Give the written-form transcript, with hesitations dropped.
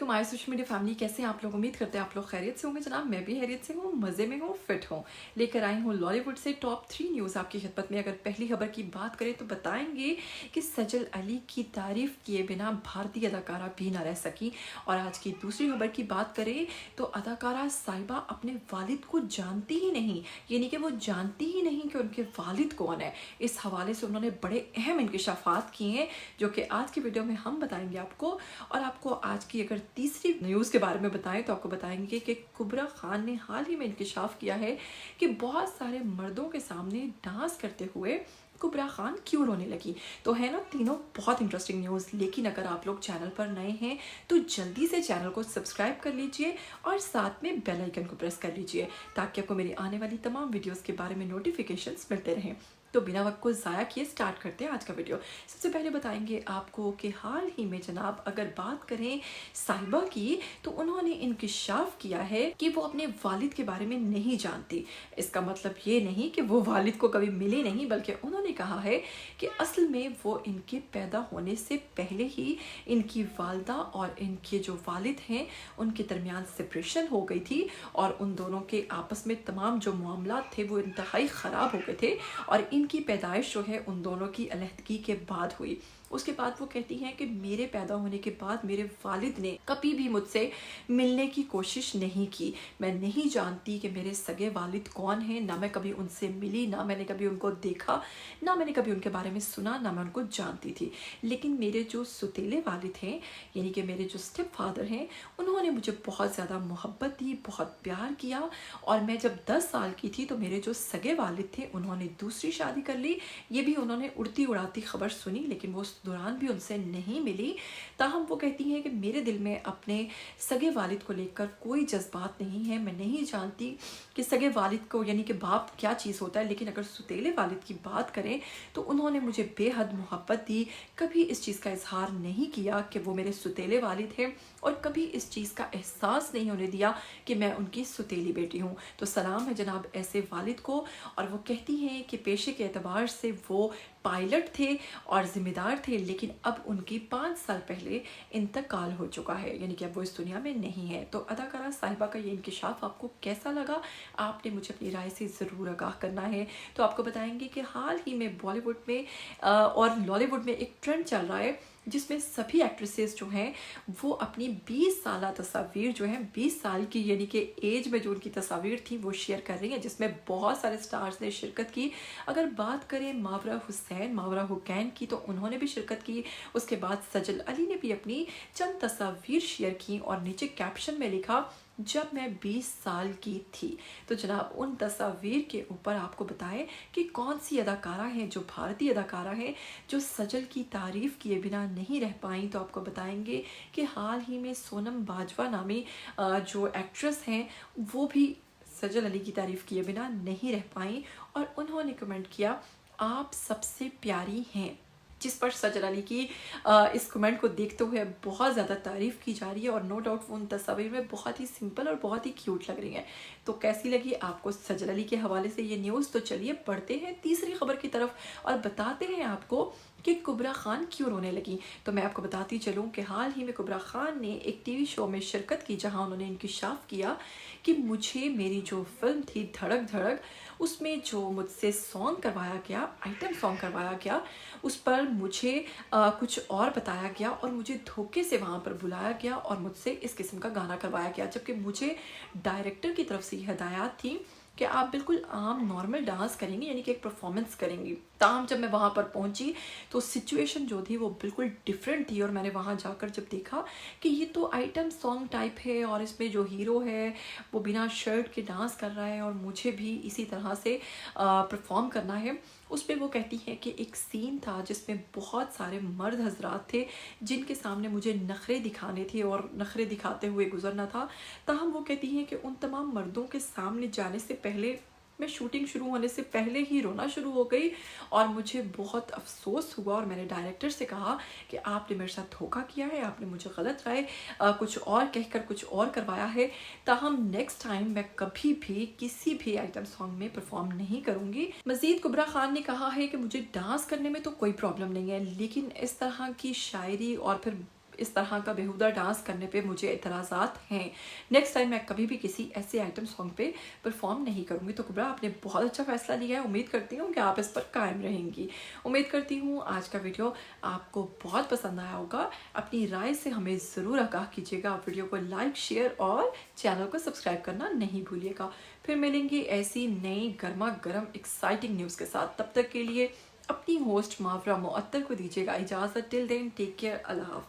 वालेकुम my social media family, कैसे हैं आप लोग। उम्मीद करते हैं आप लोग खैरियत से होंगे जनाब। मैं भी खैरियत से हूँ, मज़े में हूँ, फिट हूँ। लेकर आई हूँ लॉलीवुड से टॉप 3 न्यूज़ आपकी खिदमत में। अगर पहली खबर की बात करें तो बताएंगे कि सजल अली की तारीफ किए बिना भारतीय अदाकारा भी ना रह सकी। और आज की दूसरी खबर की बात करें तो अदाकारा साहिबा अपने वालिद को जानती ही नहीं, यानी कि वो जानती ही नहीं कि उनके वालिद कौन है। इस हवाले से उन्होंने बड़े अहम इंकशाफात किए हैं जो कि आज की वीडियो में हम बताएंगे आपको। और आपको आज की अगर तीसरी न्यूज़ के बारे में बताएं तो आपको बताएंगे कि कुबरा खान ने हाल ही में इंकशाफ किया है कि बहुत सारे मर्दों के सामने डांस करते हुए कुबरा खान क्यों रोने लगी। तो है ना तीनों बहुत इंटरेस्टिंग न्यूज़। लेकिन अगर आप लोग चैनल पर नए हैं तो जल्दी से चैनल को सब्सक्राइब कर लीजिए और साथ में बेल आइकन को प्रेस कर लीजिए ताकि आपको मेरी आने वाली तमाम वीडियोस के बारे में नोटिफिकेशंस मिलते रहें। तो बिना वक्त को ज़ाया किए स्टार्ट करते हैं आज का वीडियो। सबसे पहले बताएंगे आपको कि हाल ही में जनाब अगर बात करें साहिबा की तो उन्होंने इंकशाफ किया है कि वो अपने वालिद के बारे में नहीं जानती। इसका मतलब ये नहीं कि वो वालिद को कभी मिले नहीं, बल्कि उन्होंने कहा है कि असल में वो इनके पैदा होने से पहले ही इनकी वालदा और इनके जो वालिद हैं उनके दरमियान सेपरेशन हो गई थी और उन दोनों के आपस में तमाम जो मामलात थे वो इंतहाई ख़राब हो गए थे और इनकी पैदाइश जो है उन दोनों की अलहदगी के बाद हुई। उसके बाद वो कहती हैं कि मेरे पैदा होने के बाद मेरे वालिद ने कभी भी मुझसे मिलने की कोशिश नहीं की। मैं नहीं जानती कि मेरे सगे वालिद कौन हैं, ना मैं कभी उनसे मिली, ना मैंने कभी उनको देखा, ना मैंने कभी उनके बारे में सुना, ना मैं उनको जानती थी। लेकिन मेरे जो सुतीले वालिद हैं यानी कि मेरे जो स्टेप फादर हैं उन्होंने मुझे बहुत ज़्यादा मोहब्बत दी, बहुत प्यार किया। और मैं जब 10 साल की थी तो मेरे जो सगे वालिद थे उन्होंने दूसरी शादी कर ली। ये भी उन्होंने उड़ती उड़ाती खबर सुनी लेकिन वो उस दौरान भी उनसे नहीं मिली। ताहम वो कहती हैं कि मेरे दिल में अपने सगे वालिद को लेकर कोई जज्बात नहीं है। मैं नहीं जानती कि सगे वालिद को यानी कि बाप क्या चीज़ होता है, लेकिन अगर सुतीले वालिद की बात करें तो उन्होंने मुझे बेहद मोहब्बत दी। कभी इस चीज़ का इजहार नहीं किया कि वो मेरे सुतीले वालिद हैं और कभी इस चीज़ का एहसास नहीं होने दिया कि मैं उनकी सुतीली बेटी हूँ। तो सलाम है जनाब ऐसे वालिद को। और वो कहती हैं कि पेशे के एतबार से वो पायलट थे और ज़िम्मेदार थे, लेकिन अब उनकी 5 साल पहले इंतकाल हो चुका है, यानी कि अब वो इस दुनिया में नहीं है। तो अदाकारा साहिबा का ये इंकशाफ आपको कैसा लगा, आपने मुझे अपनी राय से ज़रूर आगाह करना है। तो आपको बताएंगे कि हाल ही में बॉलीवुड में और लॉलीवुड में एक ट्रेंड चल रहा है जिसमें सभी एक्ट्रेसेस जो हैं वो अपनी 20 साल तस्वीर जो है 20 साल की यानी कि एज में जो उनकी तस्वीर थी वो शेयर कर रही हैं, जिसमें बहुत सारे स्टार्स ने शिरकत की। अगर बात करें मावरा हुसैन की तो उन्होंने भी शिरकत की। उसके बाद सजल अली ने भी अपनी चंद तस्वीर शेयर की और नीचे कैप्शन में लिखा जब मैं 20 साल की थी। तो जनाब उन तस्वीर के ऊपर आपको बताएं कि कौन सी अदाकारा हैं जो भारतीय अदाकारा हैं जो सजल की तारीफ़ किए बिना नहीं रह पाई। तो आपको बताएंगे कि हाल ही में सोनम बाजवा नामी जो एक्ट्रेस हैं वो भी सजल अली की तारीफ़ किए बिना नहीं रह पाई और उन्होंने कमेंट किया आप सबसे प्यारी हैं, जिस पर सजल अली की इस कमेंट को देखते हुए बहुत ज़्यादा तारीफ़ की जा रही है। और नो डाउट वो उन तस्वीर में बहुत ही सिंपल और बहुत ही क्यूट लग रही हैं। तो कैसी लगी आपको सजल अली के हवाले से ये न्यूज़। तो चलिए बढ़ते हैं तीसरी खबर की तरफ और बताते हैं आपको कि कुबरा खान क्यों रोने लगी। तो मैं आपको बताती चलूँ कि हाल ही में कुबरा खान ने एक टीवी शो में शिरकत की जहां उन्होंने इंकशाफ किया कि मुझे मेरी जो फिल्म थी धड़क धड़क उसमें जो मुझसे सॉन्ग करवाया गया, आइटम सॉन्ग करवाया गया, उस पर मुझे कुछ और बताया गया और मुझे धोखे से वहाँ पर बुलाया गया और मुझसे इस किस्म का गाना करवाया गया, जबकि मुझे डायरेक्टर की तरफ से हिदायत थी कि आप बिल्कुल आम नॉर्मल डांस करेंगी यानी कि एक परफॉर्मेंस करेंगी। ताहम जब मैं वहाँ पर पहुँची तो सिचुएशन जो थी वो बिल्कुल डिफरेंट थी और मैंने वहाँ जाकर जब देखा कि ये तो आइटम सॉन्ग टाइप है और इसमें जो हीरो है वो बिना शर्ट के डांस कर रहा है और मुझे भी इसी तरह से परफॉर्म करना है। उस पर वो कहती हैं कि एक सीन था जिसमें बहुत सारे मर्द हजरात थे जिनके सामने मुझे नखरे दिखाने थे और नखरे दिखाते हुए गुजरना था। ताहम वो कहती हैं कि उन तमाम मर्दों के सामने जाने से पहले मैं शूटिंग शुरू होने से पहले ही रोना शुरू हो गई और मुझे बहुत अफसोस हुआ और मैंने डायरेक्टर से कहा कि आपने मेरे साथ धोखा किया है, आपने मुझे गलत राय कुछ और कहकर कुछ और करवाया है। ताहम नेक्स्ट टाइम मैं कभी भी किसी भी आइटम सॉन्ग में परफॉर्म नहीं करूँगी। मजीद कुबरा खान ने कहा है कि मुझे डांस करने में तो कोई प्रॉब्लम नहीं है, लेकिन इस तरह की शायरी और फिर इस तरह का बेहुदा डांस करने पे मुझे इतराज़ात हैं। नेक्स्ट टाइम मैं कभी भी किसी ऐसे आइटम सॉन्ग पे परफॉर्म नहीं करूँगी। तो कुबरा, आपने बहुत अच्छा फैसला लिया है, उम्मीद करती हूँ कि आप इस पर कायम रहेंगी। उम्मीद करती हूँ आज का वीडियो आपको बहुत पसंद आया होगा। अपनी राय से हमें ज़रूर आगाह कीजिएगा। आप वीडियो को लाइक, शेयर और चैनल को सब्सक्राइब करना नहीं भूलिएगा। फिर मिलेंगे ऐसी नई गर्मा गर्म एक्साइटिंग न्यूज़ के साथ। तब तक के लिए अपनी होस्ट मावरा मुअत्तर को दीजिएगा इजाज़त। टिल देन टेक केयर, अल्लाह हाफ़िज़।